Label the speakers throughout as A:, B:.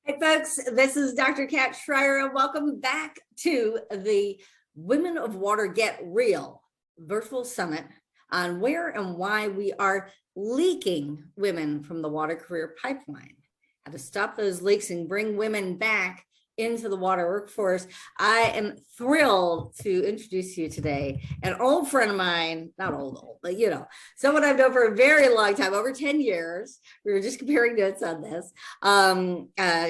A: Hey folks, this is Dr. Kat Schreier, and welcome back to the Women of Water Get Real virtual summit on where and why we are leaking women from the water career pipeline, how to stop those leaks and bring women back into the water workforce. I am thrilled to introduce you today an old friend of mine, not old, but someone I've known for a very long time, over 10 years. We were just comparing notes on this.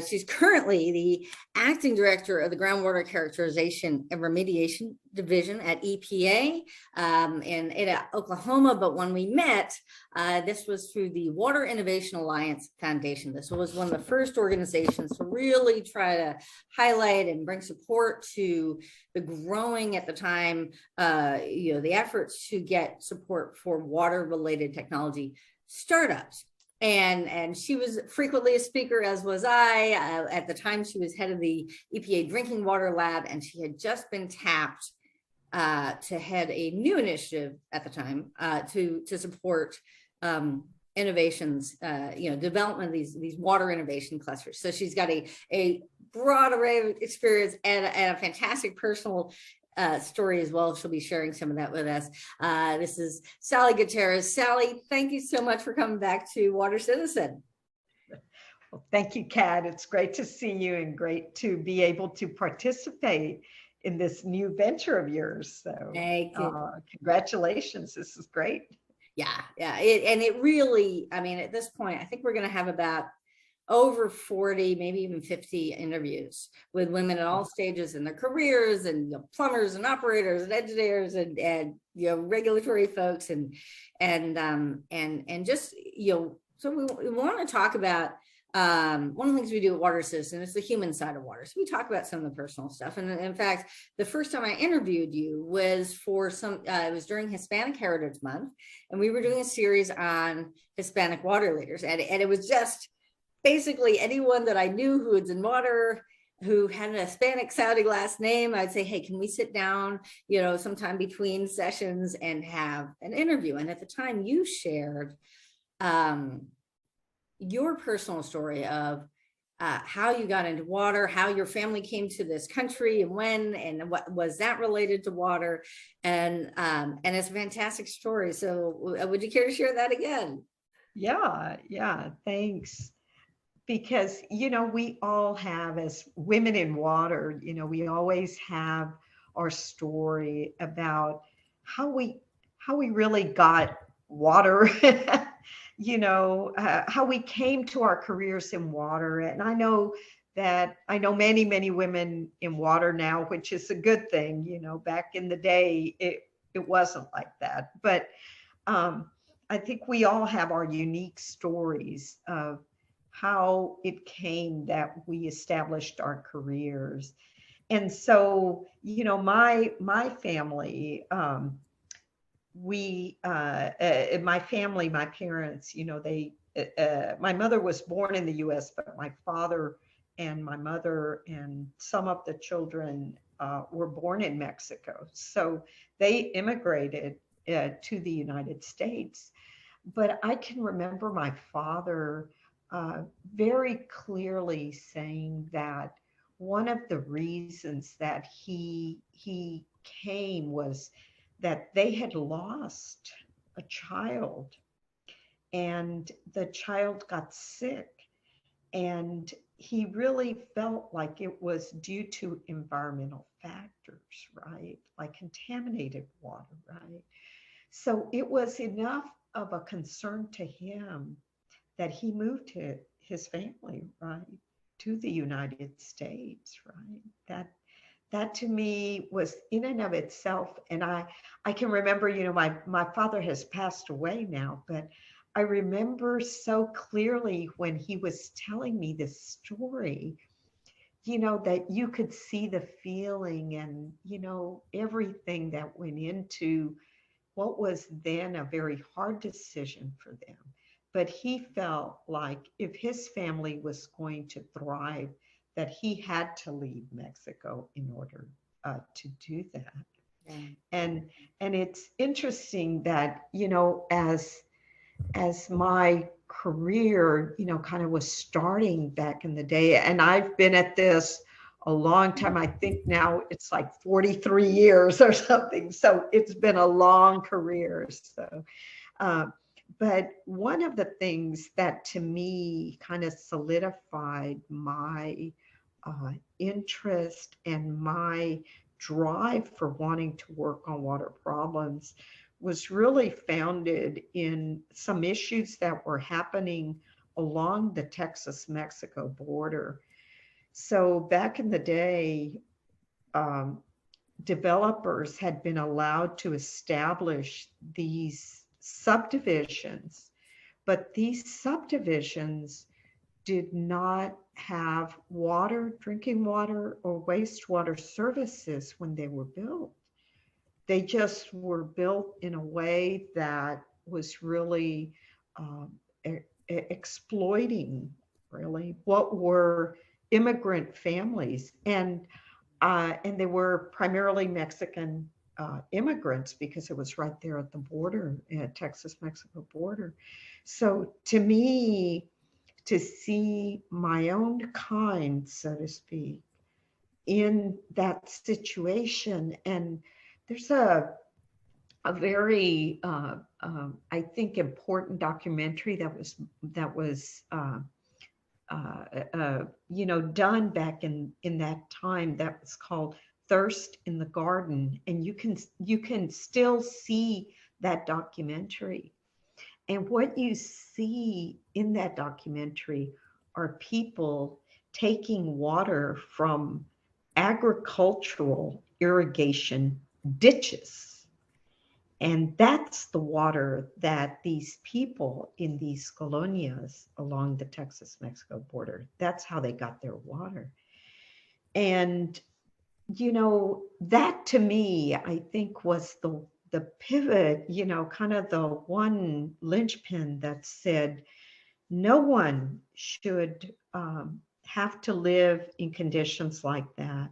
A: She's currently the acting director of the groundwater characterization and remediation division at EPA in Oklahoma. But when we met, this was through the Water Innovation Alliance Foundation. This was one of the first organizations to really try to highlight and bring support to the growing at the time, the efforts to get support for water-related technology startups. And she was frequently a speaker, as was I. At the time, she was head of the EPA Drinking Water Lab, and she had just been tapped to head a new initiative at the time to support innovations, development of these water innovation clusters. So she's got a broad array of experience and a fantastic personal story as well. She'll be sharing some of that with us. This is Sally Gutierrez. Sally, thank you so much for coming back to Water Citizen.
B: Well, thank you, Kat. It's great to see you and great to be able to participate in this new venture of yours. So
A: thank you.
B: Congratulations. This is great.
A: Yeah. It really, at this point, I think we're going to have about over 40, maybe even 50 interviews with women at all stages in their careers, and plumbers and operators and engineers and regulatory folks and just so we want to talk about one of the things we do at Water Citizen is the human side of water. So we talk about some of the personal stuff. And in fact, the first time I interviewed you was for it was during Hispanic Heritage Month, and we were doing a series on Hispanic water leaders. And it was just basically anyone that I knew who was in water, who had an Hispanic sounding last name. I'd say, hey, can we sit down, sometime between sessions and have an interview? And at the time you shared your personal story of how you got into water, how your family came to this country, and when, and what was that related to water, and it's a fantastic story. So would you care to share that again?
B: Yeah, thanks. Because we all have, as women in water, we always have our story about how we really got water. How we came to our careers in water. And I know many, many women in water now, which is a good thing. Back in the day, it wasn't like that. But I think we all have our unique stories of how it came that we established our careers. And so, my family, my parents, my mother was born in the US, but my father and my mother and some of the children were born in Mexico. So they immigrated to the United States. But I can remember my father very clearly saying that one of the reasons that he came was that they had lost a child, and the child got sick, and he really felt like it was due to environmental factors, right? Like contaminated water, right? So it was enough of a concern to him that he moved his family, right, to the United States, right? That to me was in and of itself. And I can remember, my father has passed away now, but I remember so clearly when he was telling me this story, that you could see the feeling and, everything that went into what was then a very hard decision for them. But he felt like if his family was going to thrive, that he had to leave Mexico in order to do that. Yeah. And it's interesting that, as my career, kind of was starting back in the day. And I've been at this a long time. I think now it's like 43 years or something. So it's been a long career. So, but one of the things that to me kind of solidified my interest and my drive for wanting to work on water problems was really founded in some issues that were happening along the Texas-Mexico border. So back in the day, developers had been allowed to establish these subdivisions, but these subdivisions did not have water, drinking water, or wastewater services when they were built. They just were built in a way that was really exploiting, really, what were immigrant families. And they were primarily Mexican immigrants because it was right there at the border, Texas-Mexico border. So to me, to see my own kind, so to speak, in that situation, and there's a very, I think, important documentary that was done back in that time, that was called Thirst in the Garden, and you can still see that documentary. And what you see in that documentary are people taking water from agricultural irrigation ditches. And that's the water that these people in these colonias along the Texas-Mexico border, that's how they got their water. And, that to me, I think was the pivot, kind of the one linchpin that said, no one should have to live in conditions like that.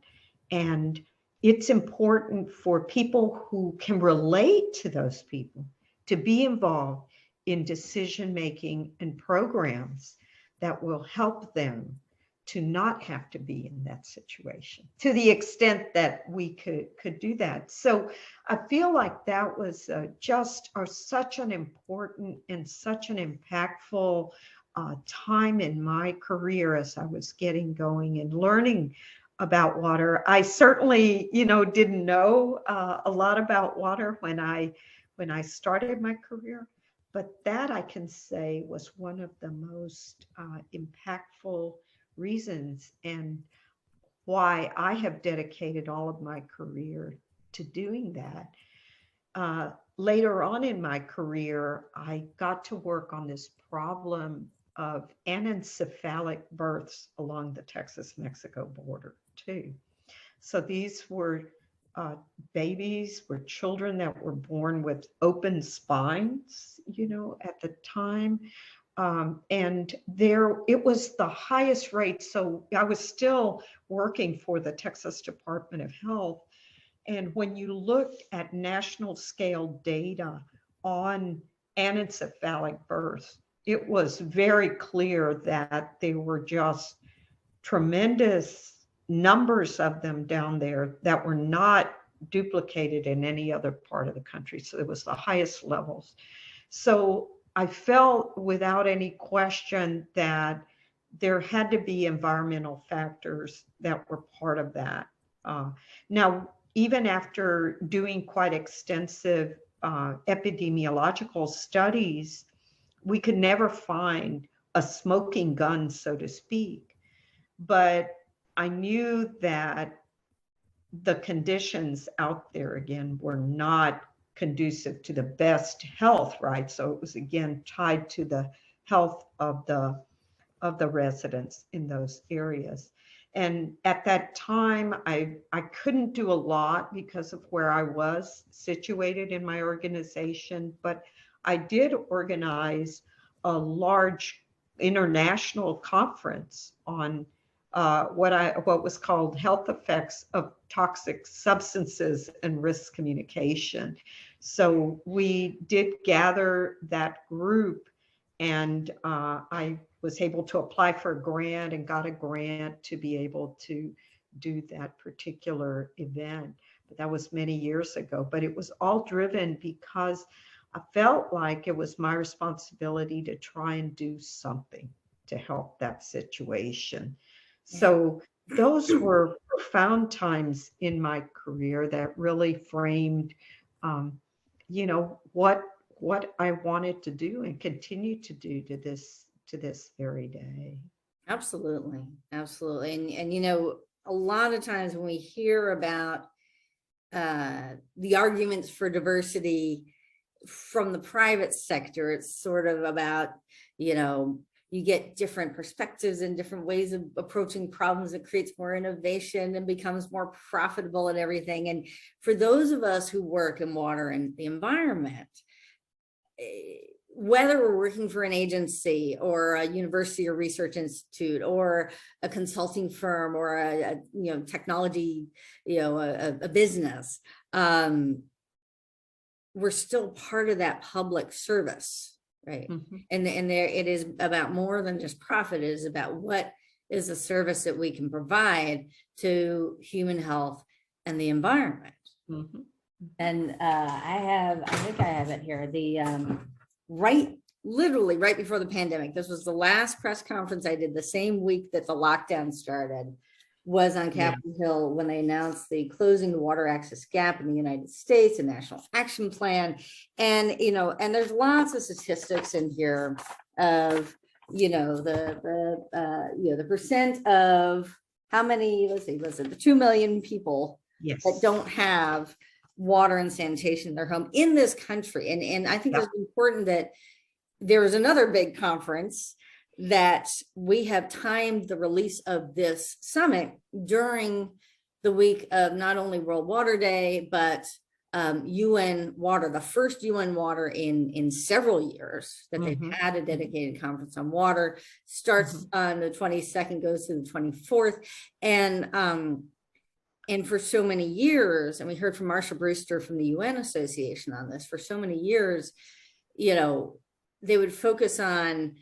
B: And it's important for people who can relate to those people to be involved in decision-making and programs that will help them to not have to be in that situation, to the extent that we could do that. So I feel like that was such an important and such an impactful time in my career as I was getting going and learning about water. I certainly, didn't know a lot about water when I started my career, but that I can say was one of the most impactful reasons and why I have dedicated all of my career to doing that. Later on in my career, I got to work on this problem of anencephalic births along the Texas-Mexico border too. So these were babies, were children that were born with open spines, at the time. And it was the highest rate. So I was still working for the Texas Department of Health. And when you looked at national scale data on anencephalic births, it was very clear that there were just tremendous numbers of them down there that were not duplicated in any other part of the country. So it was the highest levels. So I felt without any question that there had to be environmental factors that were part of that. Now, even after doing quite extensive epidemiological studies, we could never find a smoking gun, so to speak. But I knew that the conditions out there, again, were not conducive to the best health, right? So it was, again, tied to the health of the residents in those areas. And at that time, I couldn't do a lot because of where I was situated in my organization, but I did organize a large international conference on what was called health effects of toxic substances and risk communication. So we did gather that group And I was able to apply for a grant and got a grant to be able to do that particular event. But that was many years ago. But it was all driven because I felt like it was my responsibility to try and do something to help that situation. So those were profound times in my career that really framed, you know, what I wanted to do and continue to do to this very day.
A: Absolutely. Absolutely. And, you know, a lot of times when we hear about the arguments for diversity from the private sector, it's sort of about, you know, you get different perspectives and different ways of approaching problems that creates more innovation and becomes more profitable and everything. And for those of us who work in water and the environment, whether we're working for an agency or a university or research institute or a consulting firm or a you know, technology, you know, a business, we're still part of that public service, right?
B: Mm-hmm.
A: And there, it is about more than just profit. It is about what is a service that we can provide to human health and the environment.
B: Mm-hmm.
A: And I think I have it here. The literally right before the pandemic, this was the last press conference I did the same week that the lockdown started, was on Capitol Hill when they announced the Closing the Water Access Gap in the United States, a national action plan. And, you know, and there's lots of statistics in here of, you know, the percent of how many, let's see, the 2 million people that don't have water and sanitation in their home in this country. And I think it's important that there was another big conference that we have timed the release of this summit during the week of not only World Water Day, but UN Water, the first UN Water in several years that they've had a dedicated conference on water. Starts on the 22nd, goes to the 24th. And for so many years, and we heard from Marsha Brewster from the UN Association on this, for so many years, you know, they would focus on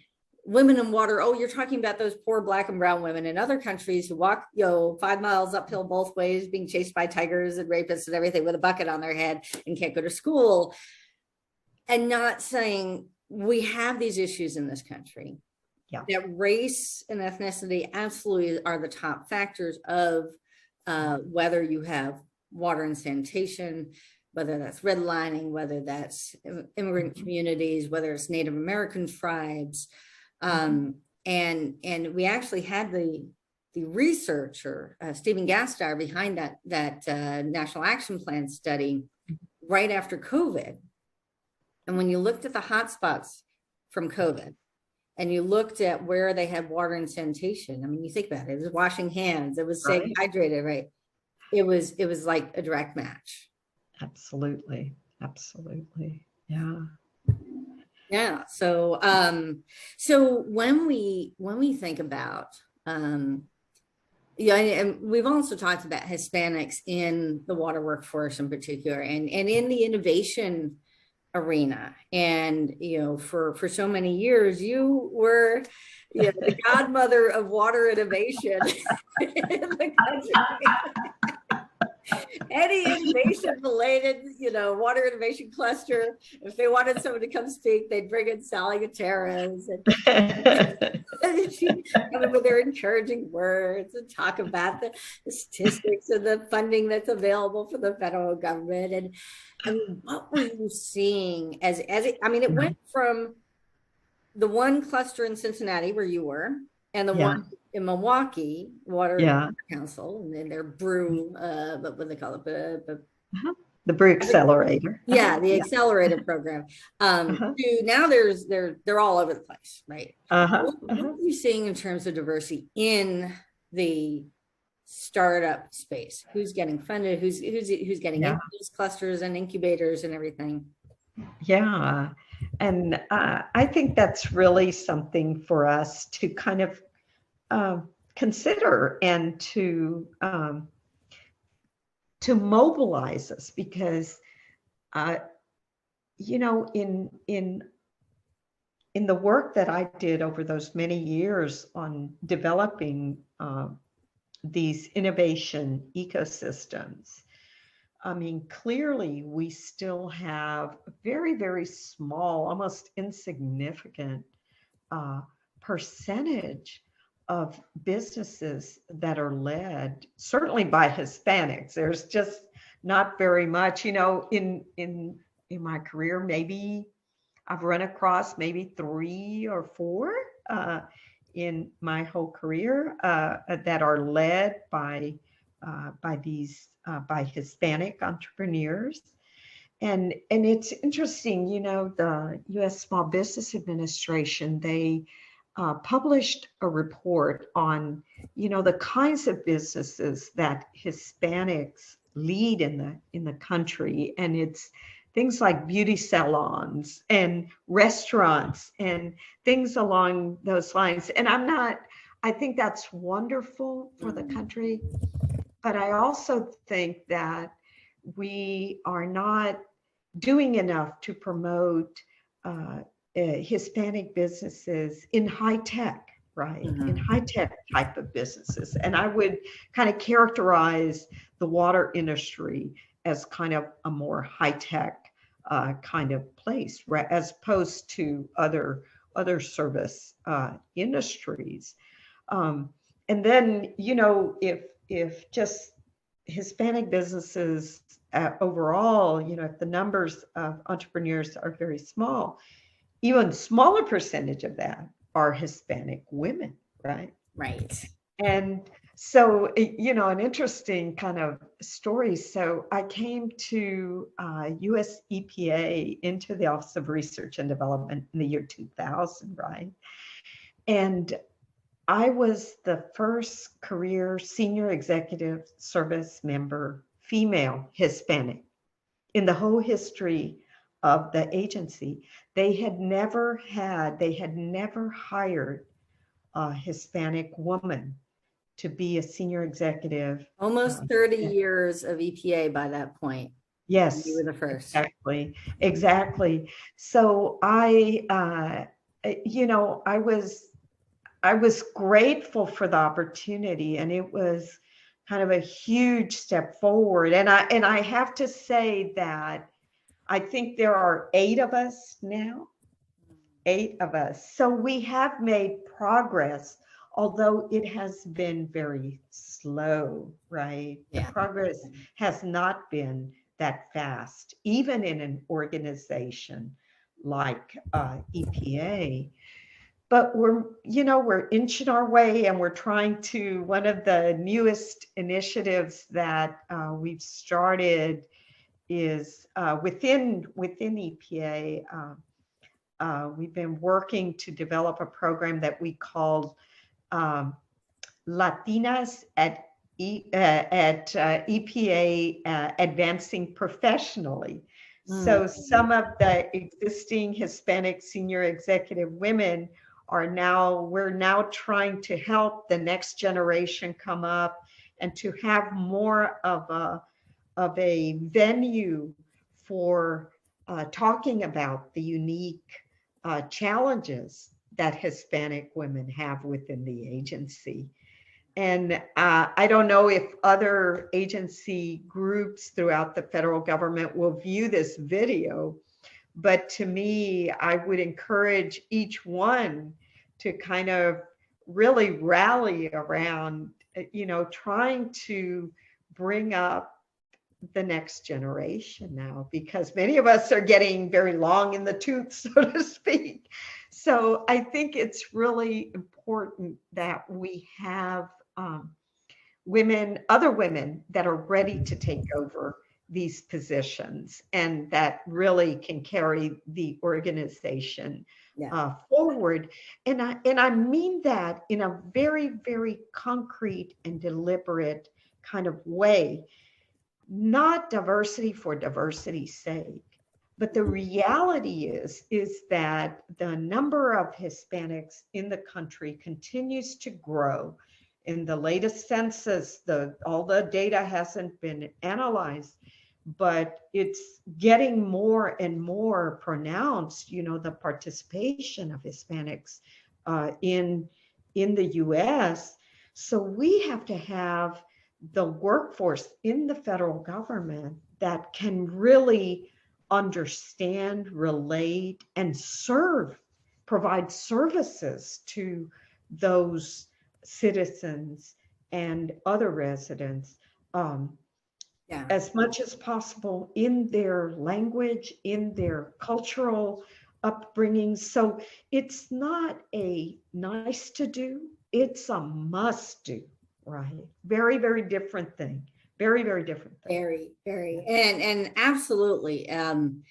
A: women in water. Oh, you're talking about those poor Black and brown women in other countries who walk, you know, 5 miles uphill both ways, being chased by tigers and rapists and everything with a bucket on their head and can't go to school. And not saying we have these issues in this country.
B: Yeah.
A: That race and ethnicity absolutely are the top factors of whether you have water and sanitation, whether that's redlining, whether that's immigrant communities, whether it's Native American tribes. And we actually had the researcher, Stephen Gasteyer, behind that National Action Plan study right after COVID. And when you looked at the hotspots from COVID, and you looked at where they had water and sanitation, I mean, you think about it, it was washing hands, it was staying hydrated, right? It was like a direct match.
B: Absolutely. Absolutely. Yeah.
A: Yeah. So, so when we think about, yeah, and we've also talked about Hispanics in the water workforce in particular, and in the innovation arena. And, you know, for so many years, you were, you know, the godmother of water innovation in the country. Any innovation related, you know, water innovation cluster, if they wanted someone to come speak, they'd bring in Sally Gutierrez and she'd come in with their encouraging words and talk about the statistics and the funding that's available for the federal government. And I mean, what were you seeing as it, I mean, it went from the one cluster in Cincinnati where you were and the one in Milwaukee, Water Council, and then their brew, but what they call it,
B: the brew accelerator.
A: Yeah, the accelerator program. Now they're all over the place, right? What are you seeing in terms of diversity in the startup space? Who's getting funded? Who's getting into these clusters and incubators and everything?
B: Yeah, and I think that's really something for us to kind of consider and to mobilize us, because you know, in in the work that I did over those many years on developing these innovation ecosystems, I mean, clearly we still have a very, very small, almost insignificant percentage of businesses that are led, certainly by Hispanics. There's just not very much, you know, in my career, maybe I've run across maybe 3 or 4 in my whole career that are led by Hispanic entrepreneurs. And it's interesting, you know, the U.S. Small Business Administration, they published a report on, you know, the kinds of businesses that Hispanics lead in the country, and it's things like beauty salons and restaurants and things along those lines. And I think that's wonderful for the country, but I also think that we are not doing enough to promote Hispanic businesses in high tech, right? In high tech type of businesses. And I would kind of characterize the water industry as kind of a more high tech kind of place, right, as opposed to other service industries. And then, you know, if just Hispanic businesses overall, you know, if the numbers of entrepreneurs are very small, even smaller percentage of that are Hispanic women, right?
A: Right.
B: And so, you know, an interesting kind of story. So I came to US EPA into the Office of Research and Development in the year 2000, right? And I was the first career senior executive service member, female Hispanic, in the whole history of the agency. They had never hired a Hispanic woman to be a senior executive.
A: Almost 30 years of EPA by that point.
B: Yes,
A: you were the first.
B: Exactly. So you know, I was grateful for the opportunity, and it was kind of a huge step forward. And I have to say that I think there are 8 of us now, 8 of us. So we have made progress, although it has been very slow, right?
A: Yeah.
B: The progress has not been that fast, even in an organization like EPA. But we're inching our way, and we're trying to, one of the newest initiatives that we've started is within EPA. We've been working to develop a program that we called Latinas at EPA Advancing Professionally. So some of the existing Hispanic senior executive women we're now trying to help the next generation come up and to have more of a venue for talking about the unique challenges that Hispanic women have within the agency. And I don't know if other agency groups throughout the federal government will view this video, but to me, I would encourage each one to kind of really rally around, you know, trying to bring up the next generation now, because many of us are getting very long in the tooth, so to speak. So I think it's really important that we have other women that are ready to take over these positions and that really can carry the organization forward. And I mean that in a very, very concrete and deliberate kind of way. Not diversity for diversity's sake, but the reality is that the number of Hispanics in the country continues to grow. In the latest census, all the data hasn't been analyzed, but it's getting more and more pronounced, the participation of Hispanics in the US. So we have to have the workforce in the federal government that can really understand, relate, and provide services to those citizens and other residents,
A: Yeah.
B: as much as possible in their language, in their cultural upbringing. So it's not a nice to do, it's a must do, right? Very, very different thing. Very, very different thing.
A: Very, very, and absolutely. And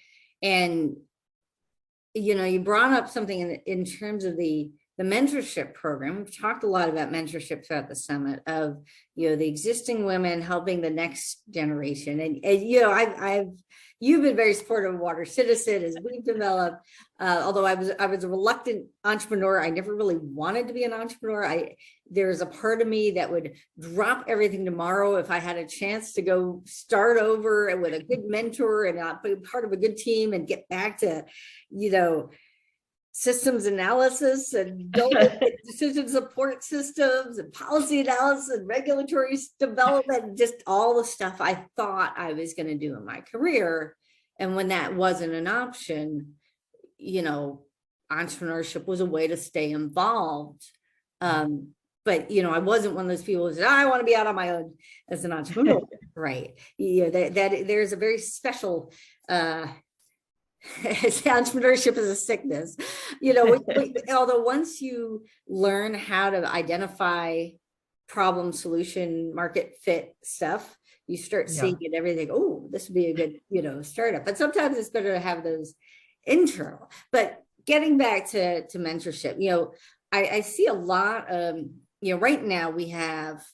A: you brought up something in terms of the mentorship program. We've talked a lot about mentorship throughout the summit of, the existing women helping the next generation. And you've been very supportive of Water Citizen as we've developed. Although I was a reluctant entrepreneur. I never really wanted to be an entrepreneur. There's a part of me that would drop everything tomorrow if I had a chance to go start over with a good mentor and be part of a good team and get back to, systems analysis and decision support systems and policy analysis and regulatory development, just all the stuff I thought I was going to do in my career. And when that wasn't an option, entrepreneurship was a way to stay involved. But, I wasn't one of those people who said, I want to be out on my own as an entrepreneur, right? That there's a very special, entrepreneurship is a sickness, although once you learn how to identify problem, solution, market fit stuff, you start seeing it, everything. Oh, this would be a good, startup. But sometimes it's better to have those internal. But getting back to mentorship, I see a lot of, right now we have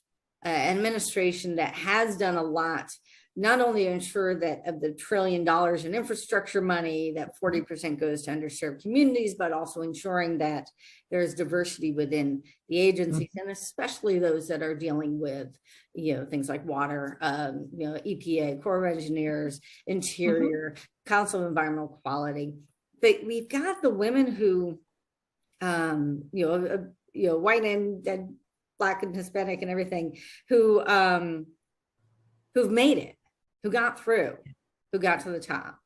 A: an administration that has done a lot, not only to ensure that of the $1 trillion in infrastructure money, that 40% goes to underserved communities, but also ensuring that there's diversity within the agencies, and especially those that are dealing with, things like water, EPA, Corps of Engineers, Interior, Council of Environmental Quality. But we've got the women who, white and Black and Hispanic and everything, who've made it, who got through, who got to the top.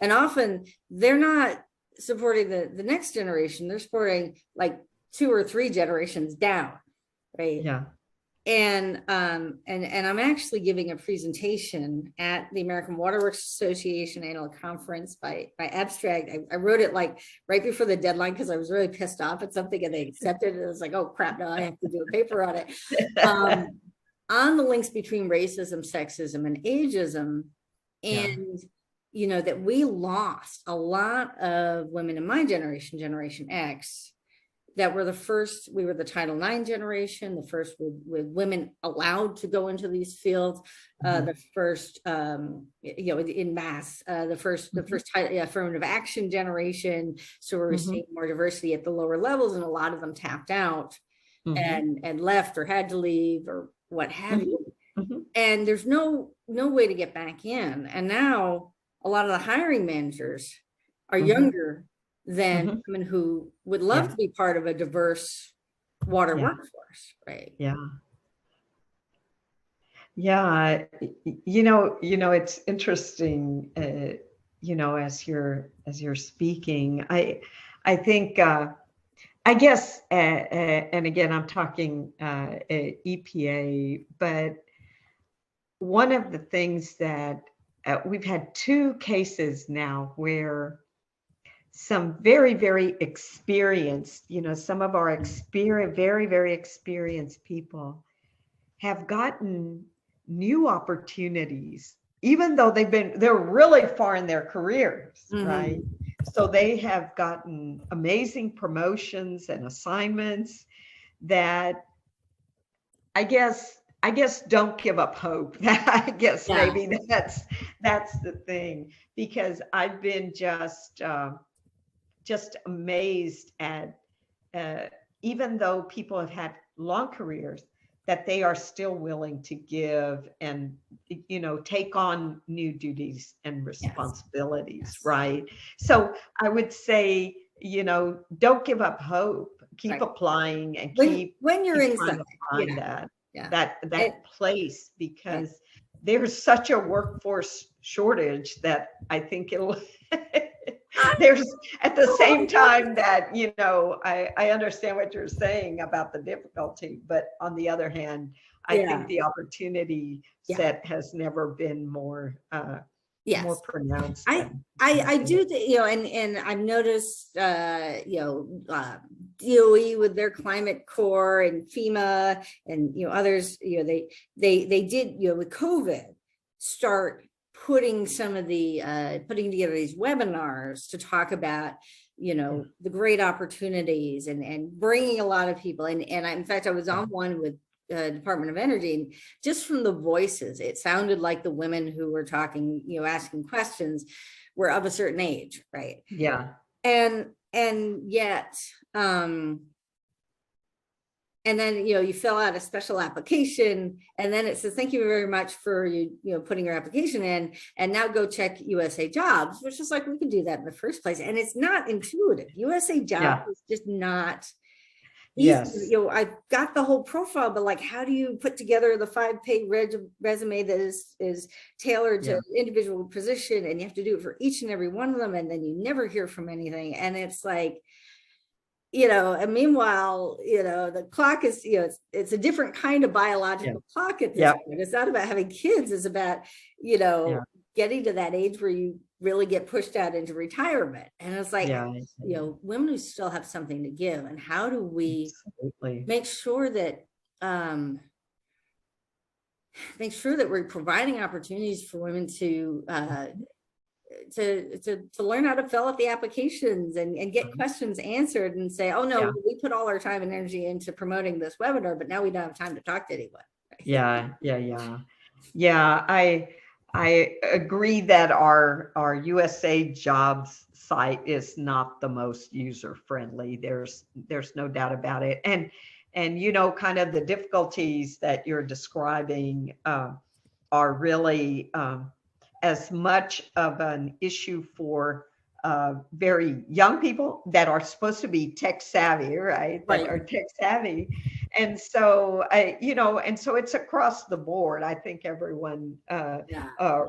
A: And often they're not supporting the next generation, they're supporting like 2 or 3 generations down, right?
B: Yeah.
A: And I'm actually giving a presentation at the American Water Works Association annual conference by Abstract. I wrote it like right before the deadline because I was really pissed off at something, and they accepted it. I was like, oh crap, no, I have to do a paper on it. On the links between racism, sexism, and ageism, and that we lost a lot of women in my generation, Generation X, that were the first. We were the Title IX generation, the first with women allowed to go into these fields, the first, in mass, the first affirmative action generation. So we're seeing more diversity at the lower levels, and a lot of them tapped out and left or had to leave or what have you. And there's no way to get back in. And now a lot of the hiring managers are younger than women who would love to be part of a diverse water workforce, right?
B: It's interesting, as you're speaking, I think, I guess, and again, I'm talking EPA, but one of the things that we've had 2 cases now where some very, very experienced, some of our very, very experienced people have gotten new opportunities, even though they're really far in their careers, right? So they have gotten amazing promotions and assignments that I guess don't give up hope. I guess maybe that's the thing, because I've been just amazed at, even though people have had long careers, that they are still willing to give and, take on new duties and responsibilities,
A: Yes.
B: right? So I would say, don't give up hope. Keep
A: Right.
B: applying and
A: When you're
B: keep
A: inside.
B: trying to find
A: Yeah.
B: that place, because there's such a workforce shortage that I think it'll there's at the same time that, I understand what you're saying about the difficulty, but on the other hand, I think the opportunity set has never been more more pronounced.
A: I do and I've noticed DOE with their climate core and FEMA and others, they did with COVID start putting some of the putting together these webinars to talk about the great opportunities and bringing a lot of people and in fact I was on one with Department of Energy, and just from the voices it sounded like the women who were talking, asking questions, were of a certain age, right? And yet and then you fill out a special application and then it says thank you very much for you putting your application in, and now go check USA Jobs, which is like, we can do that in the first place, and it's not intuitive. USA Jobs is just not easy. I've got the whole profile, but like, how do you put together the 5-page resume that is tailored to individual position, and you have to do it for each and every one of them, and then you never hear from anything, and it's like, and meanwhile, the clock is, it's a different kind of biological clock at this point. It's not about having kids. It's about, getting to that age where you really get pushed out into retirement. And it's like, women who still have something to give, and how do we make sure that, we're providing opportunities for women to learn how to fill out the applications and get questions answered, and say, oh no, we put all our time and energy into promoting this webinar, but now we don't have time to talk to anyone.
B: I agree that our USA Jobs site is not the most user friendly. There's no doubt about it, and kind of the difficulties that you're describing are really as much of an issue for very young people that are supposed to be tech savvy, right? That are tech savvy. And so, and so it's across the board. I think everyone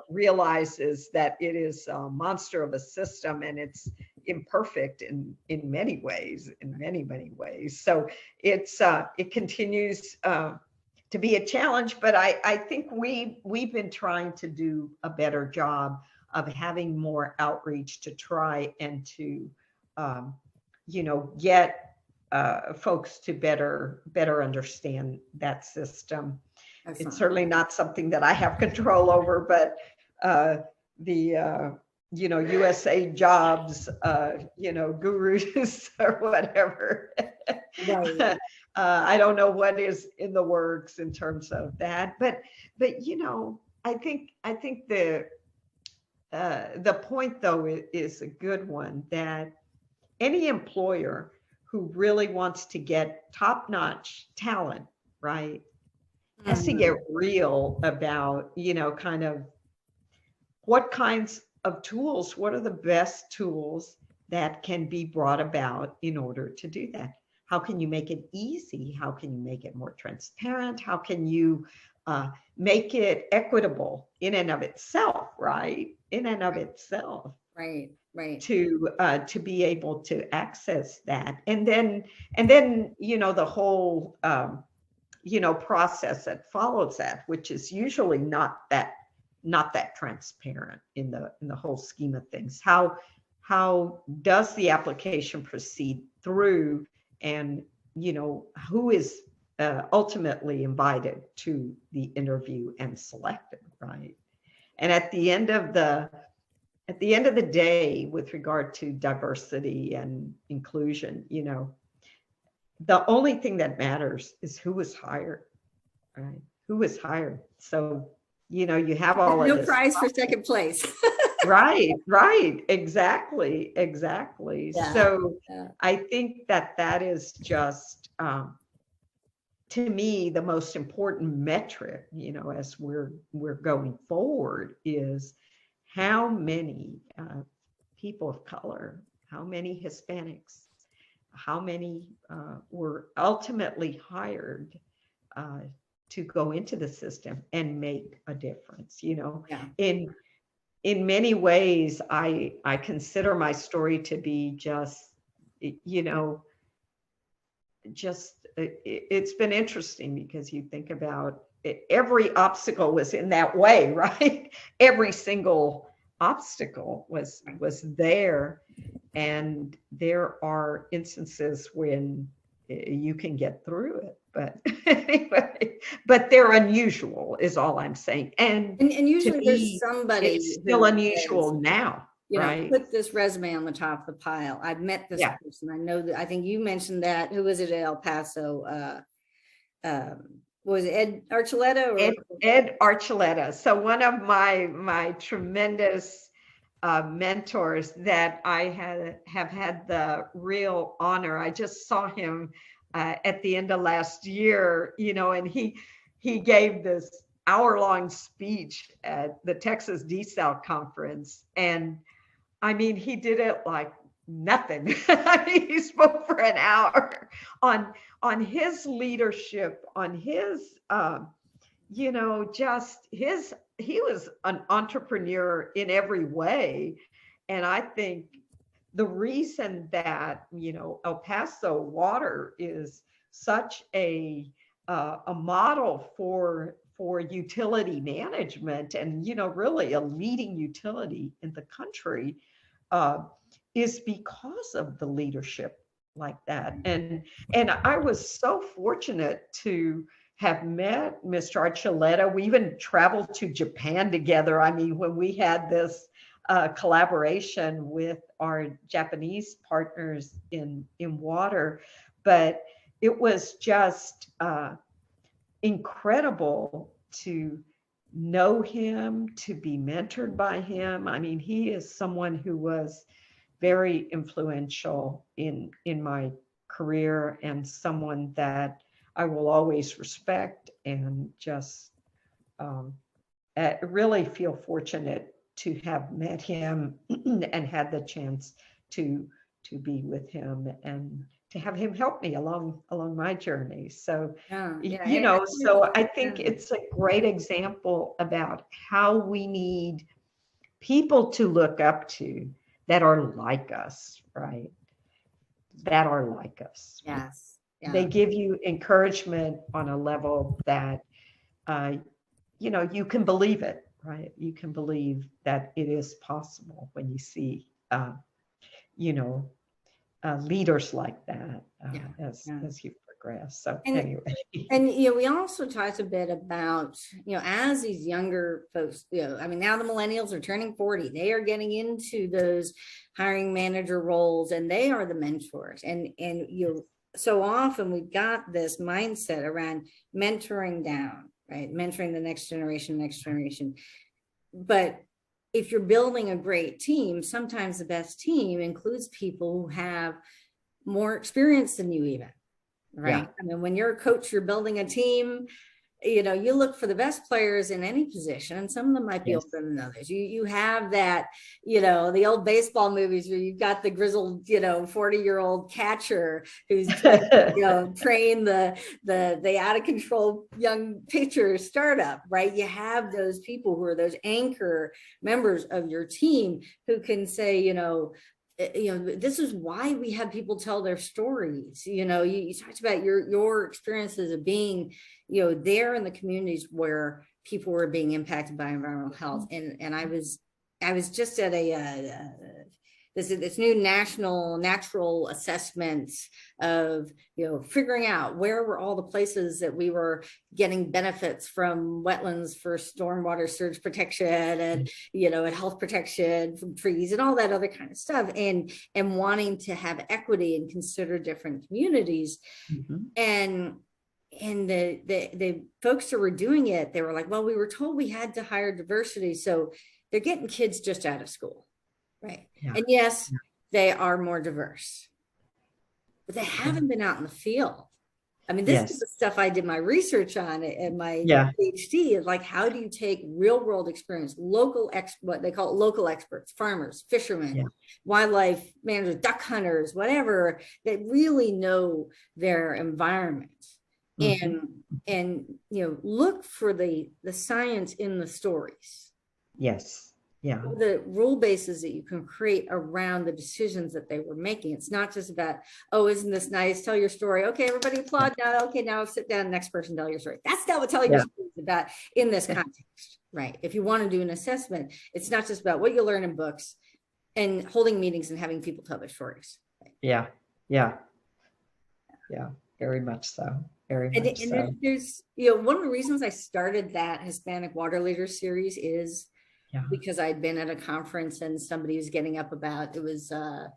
B: realizes that it is a monster of a system, and it's imperfect in many ways, many ways. So it continues to be a challenge, but I think we've been trying to do a better job of having more outreach to try and to, get folks to better understand that system. It's certainly not something that I have control over, but the USA Jobs, gurus or whatever. I don't know what is in the works in terms of that, but I think the point though is a good one, that any employer who really wants to get top-notch talent, right, has to get real about, kind of what kinds of tools, what are the best tools that can be brought about in order to do that. How can you make it easy? How can you make it more transparent? How can you make it equitable in and of itself, right? In and of itself.
A: Right.
B: To be able to access that. And then, the whole, process that follows that, which is usually not that transparent in the whole scheme of things. How does the application proceed through, and who is ultimately invited to the interview and selected, right? And at the end of the day, with regard to diversity and inclusion, the only thing that matters is who was hired, right? Who was hired. So, you have all of this.
A: No prize for second place.
B: Right. Exactly. So I think that is just to me, the most important metric, as we're going forward, is how many people of color, how many Hispanics, how many were ultimately hired to go into the system and make a difference.
A: Yeah.
B: In many ways, I consider my story to be just, it's been interesting, because you think about it, every obstacle was in that way, right? Every single obstacle was there, and there are instances when you can get through it, but anyway, but they're unusual is all I'm saying. And
A: And
B: to
A: usually there's
B: me,
A: somebody
B: it's still
A: who
B: unusual
A: says,
B: now, right?
A: put this resume on the top of the pile. I've met this
B: Yeah.
A: person. I know that, I think you mentioned that. Who was it at El Paso? Was it Ed Archuleta or
B: Ed Archuleta. So one of my tremendous mentors that I have had the real honor. I just saw him at the end of last year, and he gave this hour-long speech at the Texas DSAL conference, and I mean, he did it like nothing. I mean, he spoke for an hour on his leadership, on his just he was an entrepreneur in every way. And I think the reason that, El Paso Water is such a model for utility management, and, really a leading utility in the country, uh, is because of the leadership like that. And I was so fortunate to have met Mr. Archuleta. We even traveled to Japan together. I mean, when we had this collaboration with our Japanese partners in water, but it was just incredible to know him, to be mentored by him. I mean, he is someone who was very influential in my career, and someone that I will always respect, and just really feel fortunate to have met him and had the chance to be with him, and to have him help me along my journey. So, so I think it's a great example about how we need people to look up to that are like us, right? That are like us.
A: yes. Yeah.
B: They give you encouragement on a level that, you can believe it, right? You can believe that it is possible when you see, leaders like that as you progress. So anyway.
A: And we also talked a bit about, as these younger folks, I mean, now the millennials are turning 40, they are getting into those hiring manager roles, and they are the mentors. And so often we've got this mindset around mentoring down, right? Mentoring the next generation. But if you're building a great team, sometimes the best team includes people who have more experience than you even, right? Yeah. I mean, when you're a coach, you're building a team, you look for the best players in any position, and some of them might be older than others. You have that, the old baseball movies where you've got the grizzled, 40-year-old catcher who's trying to, train the out of control young pitcher startup, right? You have those people who are those anchor members of your team who can say, this is why we have people tell their stories. You talked about your experiences of being, there in the communities where people were being impacted by environmental health. And I was just at this new national natural assessment of, figuring out where were all the places that we were getting benefits from wetlands for stormwater surge protection, and, and health protection from trees and all that other kind of stuff, and wanting to have equity and consider different communities. Mm-hmm. And the folks that were doing it, they were like, well, we were told we had to hire diversity. So they're getting kids just out of school. Right. Yeah. And yes, they are more diverse, but they haven't been out in the field. I mean, this is
B: Yes.
A: the stuff I did my research on in my
B: Yeah.
A: PhD, is like, how do you take real world experience, what they call it, local experts, farmers, fishermen,
B: Yeah.
A: wildlife managers, duck hunters, whatever, that really know their environment,
B: Hmm.
A: and look for the science in the stories,
B: Yes. Yeah.
A: the rule bases that you can create around the decisions that they were making. It's not just about, oh, isn't this nice? Tell your story. Okay, everybody applaud now. Okay, now sit down. Next person, tell your story. That's not what telling your
B: Yeah.
A: story is about in this context, right? If you want to do an assessment, it's not just about what you learn in books and holding meetings and having people tell their stories.
B: Yeah. Yeah. Yeah. Very much so. Very
A: And,
B: much
A: and
B: so.
A: there's, one of the reasons I started that Hispanic Water Leader series is
B: Yeah.
A: because I'd been at a conference and somebody was getting up about, it was the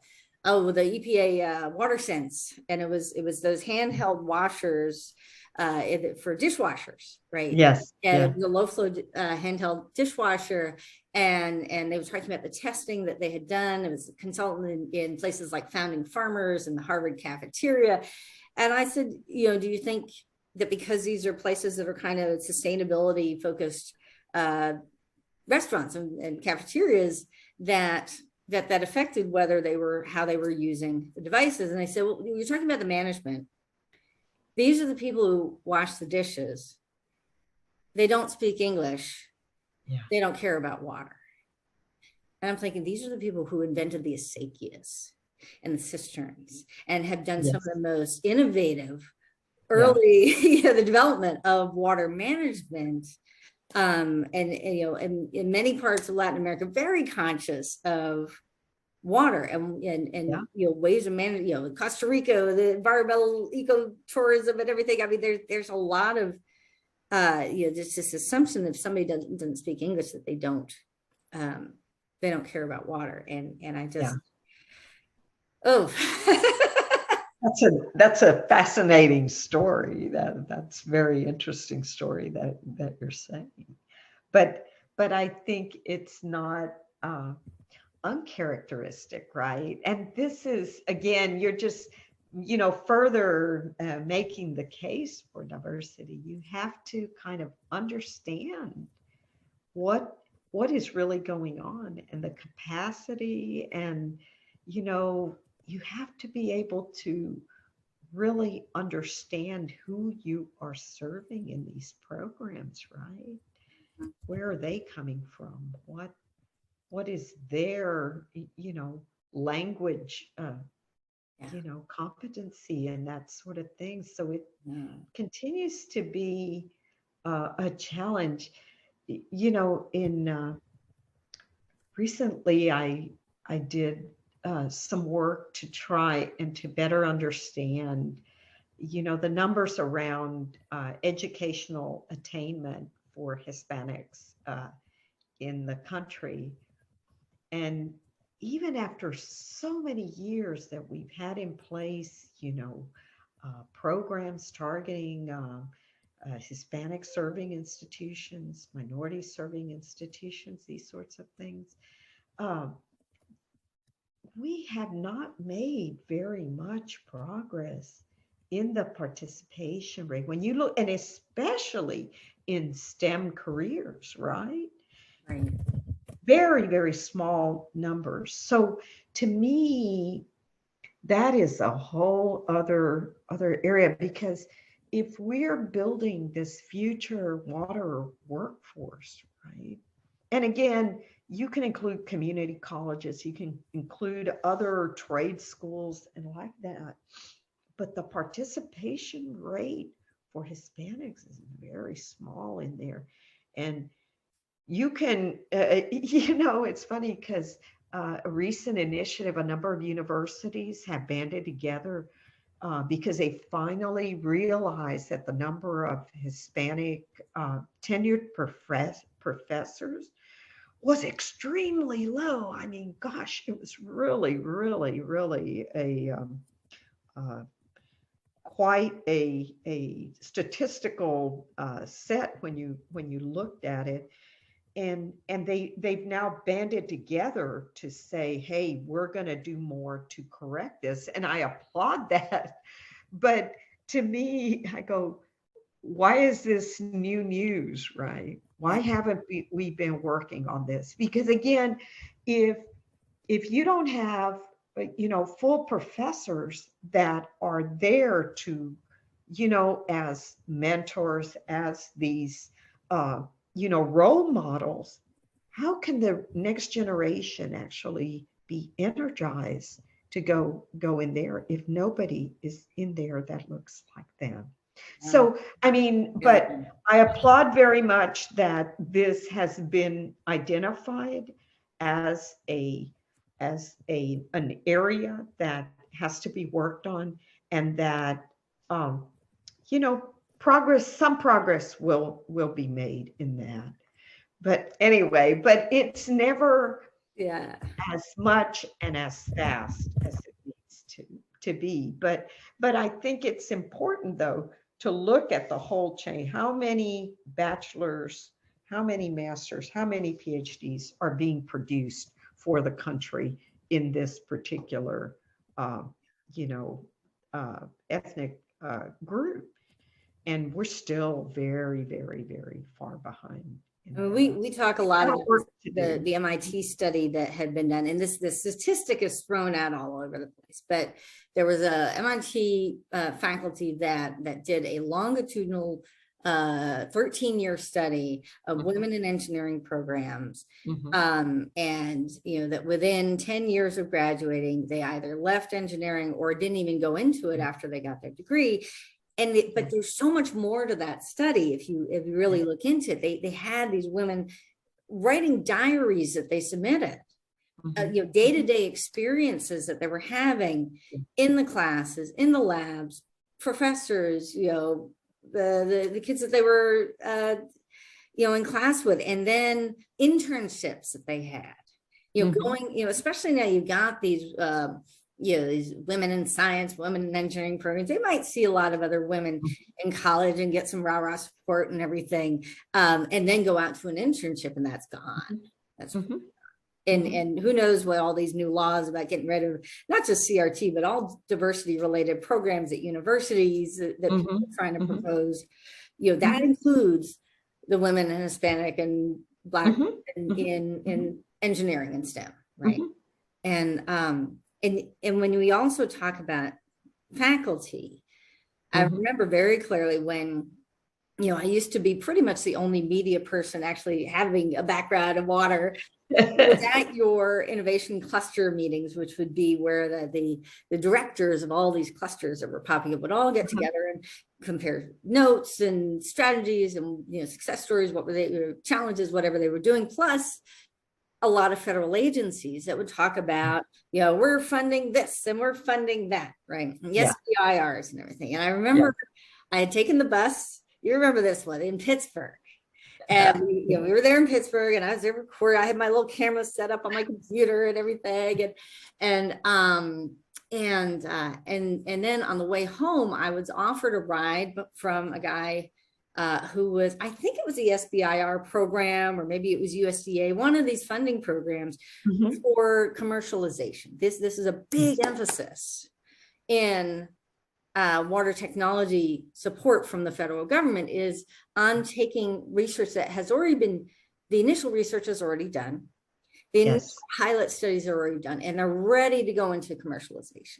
A: EPA water sense, and it was those handheld washers for dishwashers, right?
B: Yes.
A: And
B: Yeah.
A: it was a low flow handheld dishwasher, and they were talking about the testing that they had done. It was a consultant in places like Founding Farmers and the Harvard cafeteria, and I said, do you think that because these are places that are kind of sustainability focused restaurants and cafeterias, that affected how they were using the devices? And I said, well, you're talking about the management. These are the people who wash the dishes. They don't speak English.
B: Yeah.
A: They don't care about water. And I'm thinking, these are the people who invented the acequias and the cisterns and have done some of the most innovative early the development of water management. And in many parts of Latin America, very conscious of water and ways of managing, Costa Rica, the environmental ecotourism and everything. I mean, there's a lot of just this assumption that if somebody doesn't speak English, that they don't care about water. And I just
B: That's a fascinating story. That's very interesting story that you're saying. But I think it's not uncharacteristic, right? And this is, again, you're just further making the case for diversity. You have to kind of understand what is really going on and the capacity, and you have to be able to really understand who you are serving in these programs, right? Where are they coming from? What is their language competency and that sort of thing? So it continues to be a challenge. In recently I did some work to try and to better understand the numbers around educational attainment for Hispanics in the country. And even after so many years that we've had in place, programs targeting Hispanic serving institutions, minority serving institutions, these sorts of things, we have not made very much progress in the participation rate. When you look, and especially in STEM careers, right?
A: Right.
B: Very, very small numbers. So to me, that is a whole other area, because if we're building this future water workforce, right? And again, you can include community colleges, you can include other trade schools and like that. But the participation rate for Hispanics is very small in there. And you can, it's funny because a recent initiative, a number of universities have banded together because they finally realized that the number of Hispanic tenured professors was extremely low. I mean, gosh, it was really, really, really quite a statistical set when you looked at it. And they've now banded together to say, hey, we're going to do more to correct this. And I applaud that. But to me, I go, why is this new news, right? Why haven't we been working on this? Because again, if you don't have, full professors that are there to, as mentors, as these, role models, how can the next generation actually be energized to go in there if nobody is in there that looks like them? So, I mean, but I applaud very much that this has been identified as an area that has to be worked on, and that um, some progress will be made in that. But anyway, but it's never as much and as fast as it needs to be. But I think it's important, though, to look at the whole chain. How many bachelors, how many masters, how many PhDs are being produced for the country in this particular, ethnic group? And we're still very, very, very far behind.
A: We talk a lot about the MIT study that had been done, and this statistic is thrown out all over the place. But there was a MIT faculty that did a longitudinal 13-year study of women in engineering programs, and that within 10 years of graduating, they either left engineering or didn't even go into it after they got their degree. But there's so much more to that study. If you really look into it, they had these women writing diaries that they submitted, day-to-day experiences that they were having in the classes, in the labs, professors, the kids that they were, in class with, and then internships that they had, going, especially now you've got these, these women in science, women in engineering programs. They might see a lot of other women in college and get some rah-rah support and everything, and then go out to an internship, and that's gone. That's and who knows what all these new laws about getting rid of not just CRT, but all diversity related programs at universities that people are trying to propose. That includes the women and Hispanic and Black in engineering and STEM, right? And when we also talk about faculty, I remember very clearly when, I used to be pretty much the only media person actually having a background in water. It was at your innovation cluster meetings, which would be where the directors of all these clusters that were popping up would all get together and compare notes and strategies and success stories, what were they, challenges, whatever they were doing, plus a lot of federal agencies that would talk about, we're funding this and we're funding that, right? And SBIRs and everything. And I remember I had taken the bus, you remember this one, in Pittsburgh. And we were there in Pittsburgh, and I was there recording. I had my little camera set up on my computer and everything. And then on the way home, I was offered a ride from a guy who was, I think it was the SBIR program, or maybe it was USDA, one of these funding programs for commercialization. This is a big emphasis in water technology support from the federal government, is on taking research that has already been, the initial research is already done, the initial pilot studies are already done, and they're ready to go into commercialization.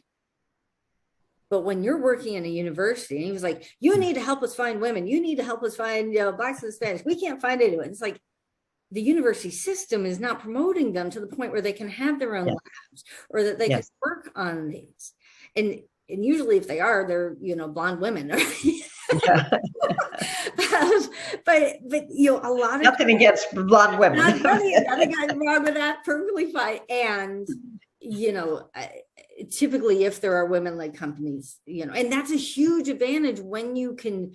A: But when you're working in a university, and he was like, you need to help us find women. You need to help us find Blacks and Hispanics. We can't find anyone. It's like the university system is not promoting them to the point where they can have their own labs, or that they can work on these. And usually if they are, they're, blonde women. But a lot of
B: nothing against blonde women.
A: Nothing wrong with that. Perfectly fine. And typically if there are women-led companies, and that's a huge advantage when you can,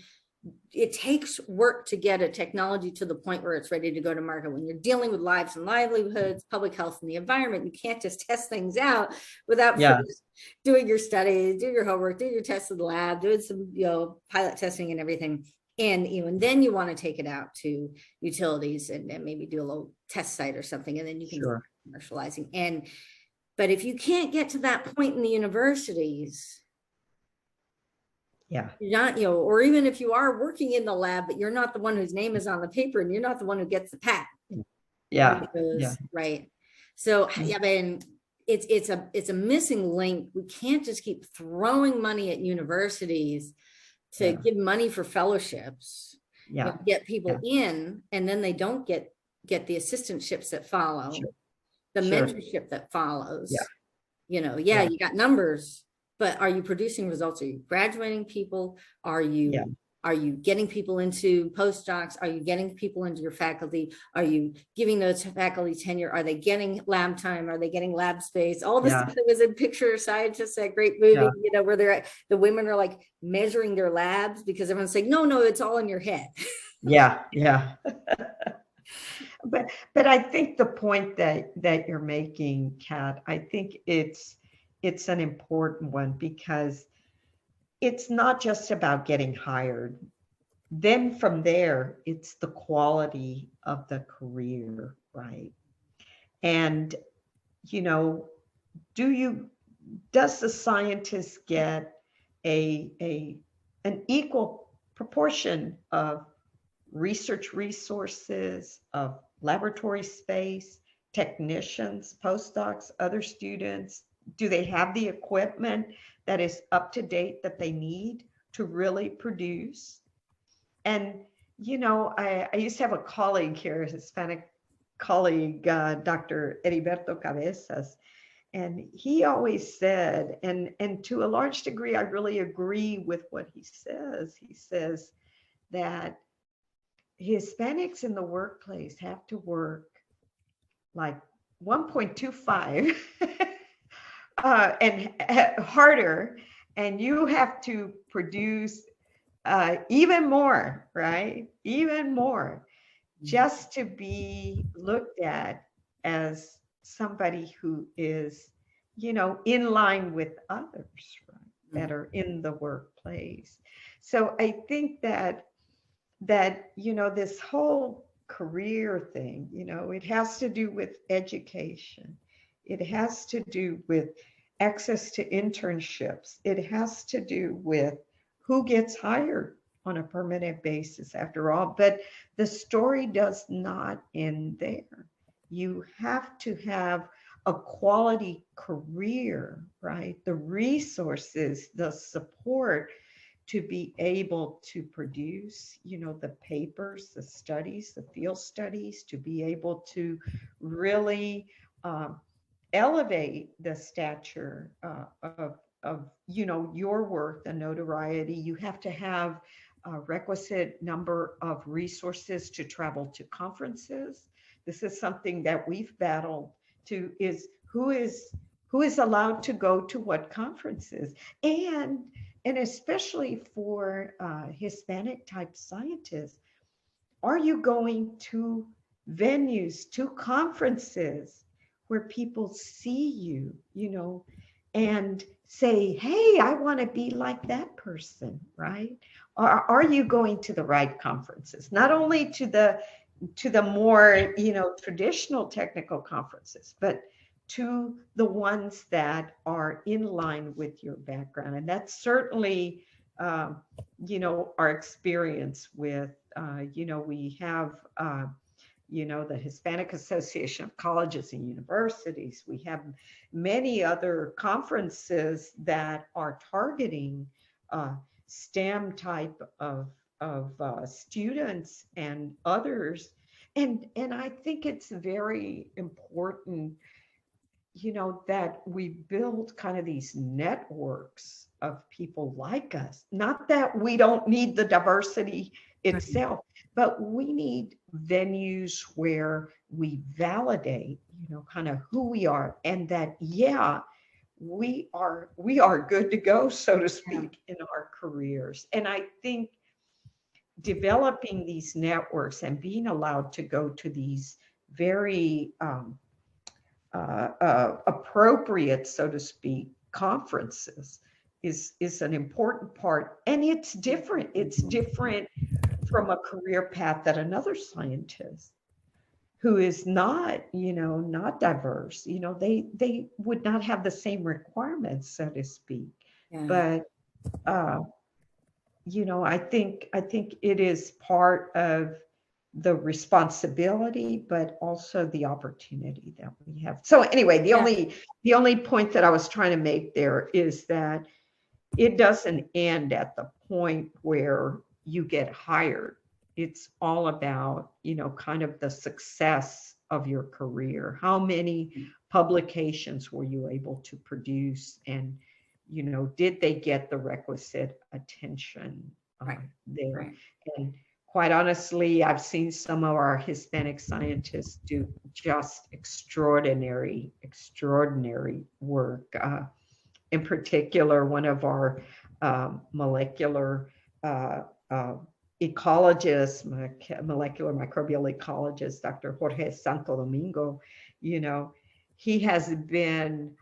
A: it takes work to get a technology to the point where it's ready to go to market. When you're dealing with lives and livelihoods, public health and the environment, you can't just test things out without first doing your studies, do your homework, do your tests in the lab, doing some, pilot testing and everything. And, and then you want to take it out to utilities and maybe do a little test site or something, and then you can start commercializing. But if you can't get to that point in the universities,
B: Yeah.
A: You're not, or even if you are working in the lab, but you're not the one whose name is on the paper and you're not the one who gets the patent.
B: Yeah. Yeah.
A: Right. So,
B: Mm.
A: I mean, it's a missing link. We can't just keep throwing money at universities to give money for fellowships,
B: Yeah.
A: get people in, and then they don't get the assistantships that follow,
B: Sure.
A: the
B: Sure.
A: mentorship that follows.
B: Yeah.
A: You got numbers, but are you producing results? Are you graduating people? Are you getting people into postdocs? Are you getting people into your faculty? Are you giving those faculty tenure? Are they getting lab time? Are they getting lab space? All the stuff that was in Picture Scientists, that great movie, where the women are like measuring their labs because everyone's saying, no, it's all in your head.
B: Yeah. Yeah. But I think the point that you're making, Kat, I think it's an important one, because it's not just about getting hired. Then from there, it's the quality of the career, right? And, does the scientist get an equal proportion of research resources, of laboratory space, technicians, postdocs, other students? Do they have the equipment that is up to date that they need to really produce? And, I used to have a colleague here, a Hispanic colleague, Dr. Heriberto Cabezas, and he always said, and to a large degree, I really agree with what he says. He says that Hispanics in the workplace have to work like 1.25 and harder, and you have to produce even more, right? Even more, just to be looked at as somebody who is, in line with others, right, that are in the workplace. So I think that this whole career thing, it has to do with education. It has to do with access to internships. It has to do with who gets hired on a permanent basis, after all. But the story does not end there. You have to have a quality career, right? The resources, the support to be able to produce, the papers, the studies, the field studies, to be able to really elevate the stature of your work, the notoriety. You have to have a requisite number of resources to travel to conferences. This is something that we've battled to, is who is allowed to go to what conferences, and especially for Hispanic type scientists, are you going to venues, to conferences where people see you, and say, hey, I want to be like that person, right? Or are you going to the right conferences? Not only to the more, traditional technical conferences, but to the ones that are in line with your background. And that's certainly, our experience with, we have, the Hispanic Association of Colleges and Universities. We have many other conferences that are targeting STEM type of students and others. And I think it's very important, that we build kind of these networks of people like us. Not that we don't need the diversity itself, but we need venues where we validate, kind of who we are, and that, we are good to go, so to speak, in our careers. And I think developing these networks and being allowed to go to these very appropriate, so to speak, conferences is an important part. And it's different. It's different from a career path that another scientist who is not, not diverse, they would not have the same requirements, so to speak. But I think it is part of the responsibility, but also the opportunity that we have. So anyway, the only point that I was trying to make there is that it doesn't end at the point where you get hired. It's all about, kind of the success of your career. How many publications were you able to produce, and did they get the requisite attention there?
A: Right.
B: And quite honestly, I've seen some of our Hispanic scientists do just extraordinary work. In particular, one of our molecular ecologists, molecular microbial ecologist, Dr. Jorge Santo Domingo, he has been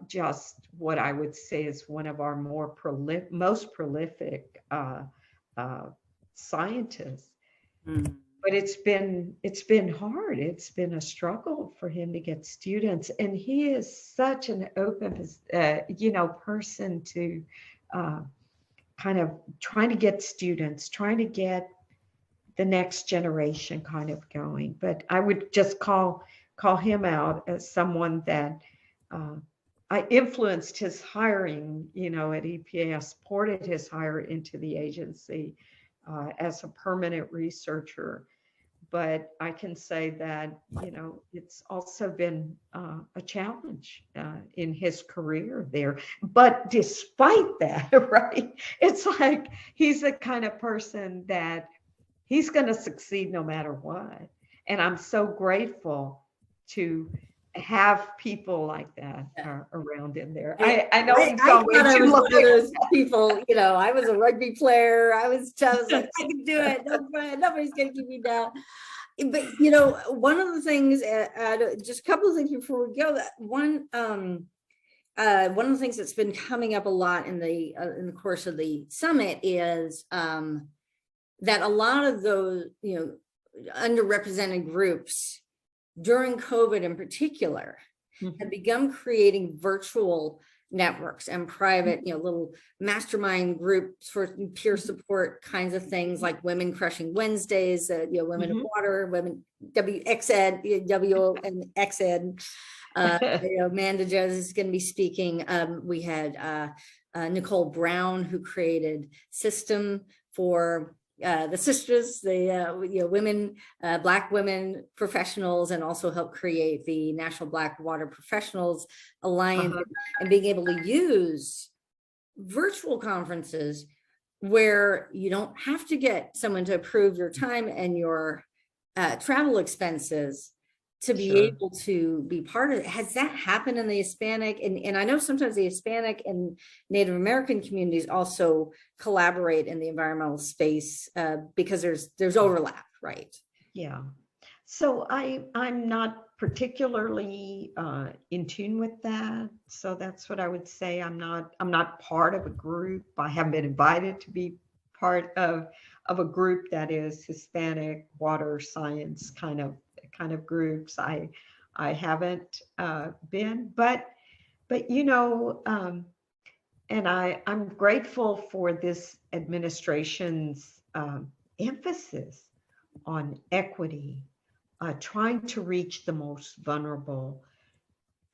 B: just what I would say is one of our most prolific scientists.
A: Mm.
B: But it's been hard. It's been a struggle for him to get students, and he is such an open, person to kind of trying to get students, trying to get the next generation kind of going. But I would just call him out as someone that I influenced his hiring, at EPA. I supported his hire into the agency as a permanent researcher. But I can say that, it's also been a challenge in his career there. But despite that, right, it's like he's the kind of person that he's going to succeed no matter what. And I'm so grateful to have people like that around in there. I know
A: I thought I was one of those people, I was a rugby player. I was like, I can do it. Nobody's going to keep me down. But, one of the things, just a couple of things before we go, one of the things that's been coming up a lot in the course of the summit is that a lot of those, underrepresented groups during COVID in particular have begun creating virtual networks and private, little mastermind groups for peer support kinds of things, like Women Crushing Wednesdays, Women of Water, Women WXED, W and XED. Amanda Jones is going to be speaking. We had Nicole Brown, who created System for the sisters, the women, Black women professionals, and also helped create the National Black Water Professionals Alliance, and being able to use virtual conferences where you don't have to get someone to approve your time and your travel expenses to be able to be part of it. Has that happened in the Hispanic? And I know sometimes the Hispanic and Native American communities also collaborate in the environmental space because there's overlap, right?
B: Yeah. So I'm not particularly in tune with that. So that's what I would say. I'm not part of a group. I haven't been invited to be part of a group that is Hispanic water science kind of groups. I haven't been, but and I'm grateful for this administration's emphasis on equity, trying to reach the most vulnerable.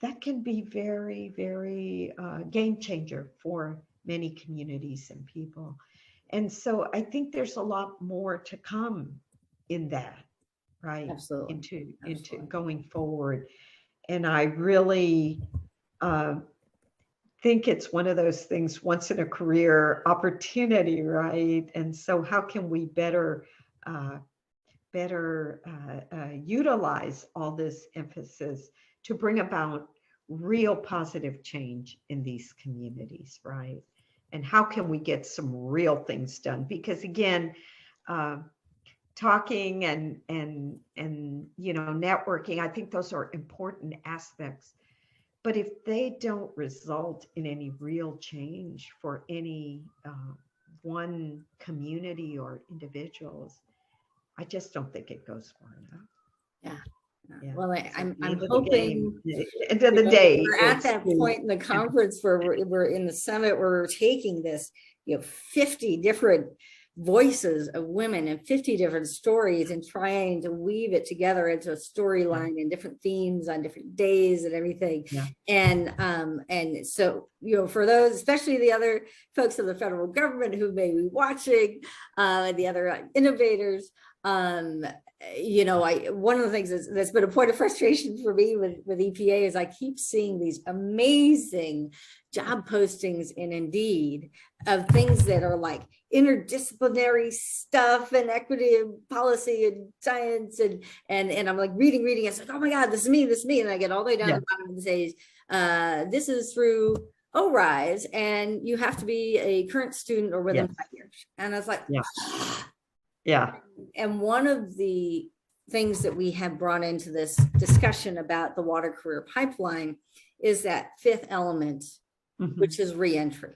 B: That can be very, very game changer for many communities and people. And so I think there's a lot more to come in that, right?
A: Absolutely.
B: Into going forward. And I really think it's one of those things, once in a career opportunity, right? And so how can we better utilize all this emphasis to bring about real positive change in these communities, right? And how can we get some real things done? Because again, talking and networking, I think those are important aspects. But if they don't result in any real change for any one community or individuals, I just don't think it goes far enough.
A: Yeah,
B: Yeah.
A: Well,
B: So
A: I'm
B: the end of the
A: hoping
B: game, end of the day,
A: we're at
B: it's
A: that point in the conference where we're in the summit, where we're taking this, 50 different voices of women and 50 different stories and trying to weave it together into a storyline and different themes on different days and everything.
B: Yeah.
A: And so, for those, especially the other folks of the federal government who may be watching, the other innovators, one of the things that's been a point of frustration for me with EPA is I keep seeing these amazing job postings in Indeed of things that are like interdisciplinary stuff and equity and policy and science and I'm like reading. It's like, oh my God, this is me. And I get all the way down to the bottom and says, this is through ORISE and you have to be a current student or within 5 years. And I was like,
B: yeah.
A: And one of the things that we have brought into this discussion about the water career pipeline is that fifth element, which is reentry.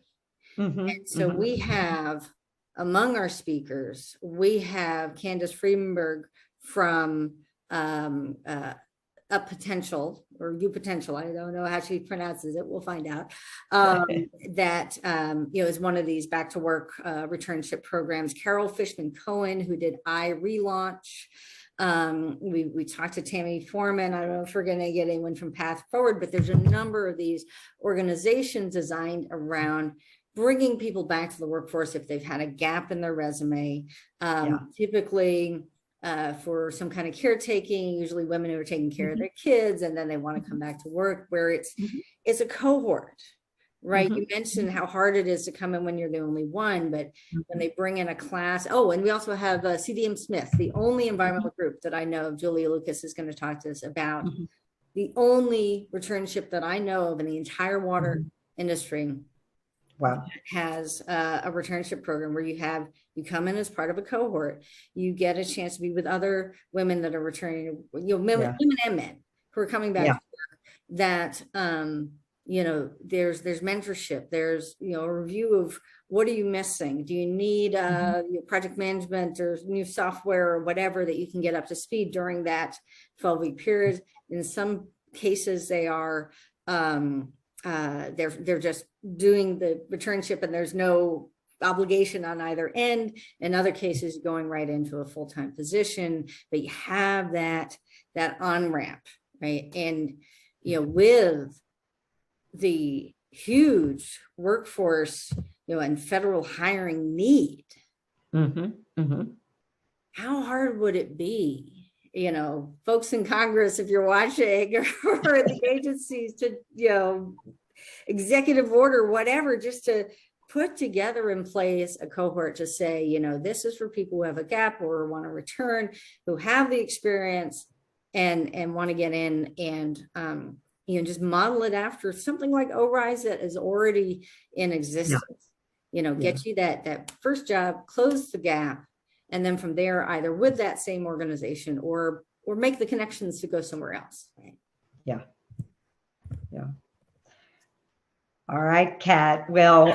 A: And so we have, among our speakers, we have Candace Friedenberg from Up Potential, or U Potential, I don't know how she pronounces it, we'll find out, that is one of these back to work returnship programs. Carol Fishman Cohen, who did Relaunch. We talked to Tammy Foreman. I don't know if we're going to get anyone from Path Forward, but there's a number of these organizations designed around bringing people back to the workforce if they've had a gap in their resume, typically for some kind of caretaking, usually women who are taking care of their kids, and then they want to come back to work, where it's a cohort, right? You mentioned how hard it is to come in when you're the only one, but when they bring in a class, and we also have CDM Smith, the only environmental group that I know of. Julia Lucas is going to talk to us about the only returnship that I know of in the entire water industry.
B: Wow.
A: Has a returnship program where you come in as part of a cohort, you get a chance to be with other women that are returning, women and men who are coming back to work, that there's mentorship, there's a review of what are you missing, do you need project management or new software or whatever that you can get up to speed during that 12-week period. In some cases they are they're just doing the returnship and there's no obligation on either end. In other cases, going right into a full-time position, but you have that on-ramp, right? And with the huge workforce and federal hiring need, how hard would it be, folks in Congress, if you're watching, or the agencies, to executive order, whatever, just to put together in place a cohort to say, this is for people who have a gap or want to return, who have the experience and want to get in, and just model it after something like ORISE that is already in existence. Get you that first job, close the gap, and then from there, either with that same organization or make the connections to go somewhere else. Right?
B: Yeah. All right, Kat. Well,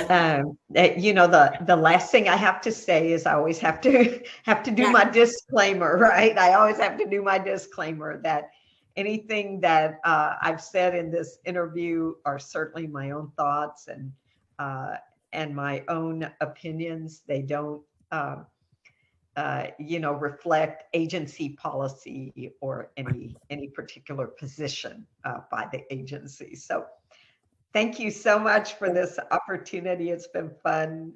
B: the last thing I have to say is I always have to do my disclaimer, right? I always have to do my disclaimer that anything that I've said in this interview are certainly my own thoughts and my own opinions. They don't reflect agency policy or any particular position by the agency. So thank you so much for this opportunity. It's been fun.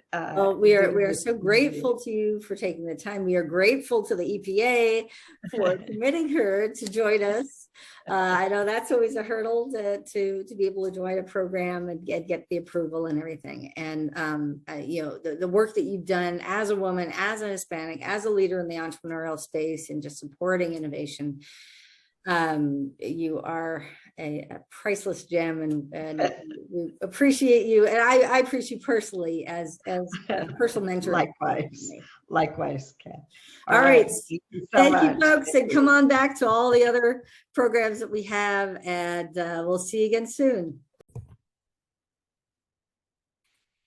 A: We are so grateful to you for taking the time. We are grateful to the EPA for permitting her to join us. I know that's always a hurdle to be able to join a program and get the approval and everything. And the work that you've done as a woman, as a Hispanic, as a leader in the entrepreneurial space, and just supporting innovation. You are a priceless gem, and we appreciate you, and I appreciate you personally as a personal mentor.
B: Likewise, Kat.
A: All right.
B: Thank
A: you, folks, and come on back to all the other programs that we have, and we'll see you again soon.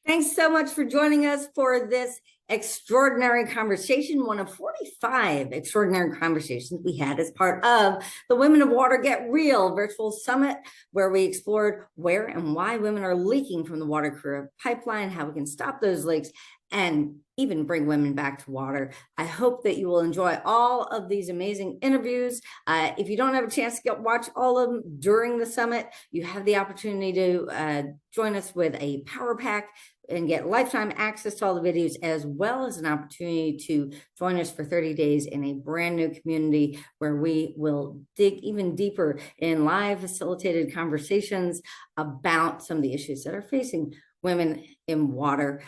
A: Thanks so much for joining us for this extraordinary conversation, one of 45 extraordinary conversations we had as part of the Women of Water Get Real virtual summit, where we explored where and why women are leaking from the water career pipeline, how we can stop those leaks, and even bring women back to water. I hope that you will enjoy all of these amazing interviews. If you don't have a chance to watch all of them during the summit, you have the opportunity to join us with a power pack and get lifetime access to all the videos, as well as an opportunity to join us for 30 days in a brand new community where we will dig even deeper in live facilitated conversations about some of the issues that are facing women in water.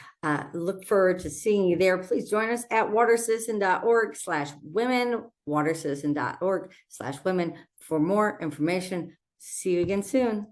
A: Look forward to seeing you there. Please join us at watercitizen.org/women, watercitizen.org/women for more information. See you again soon.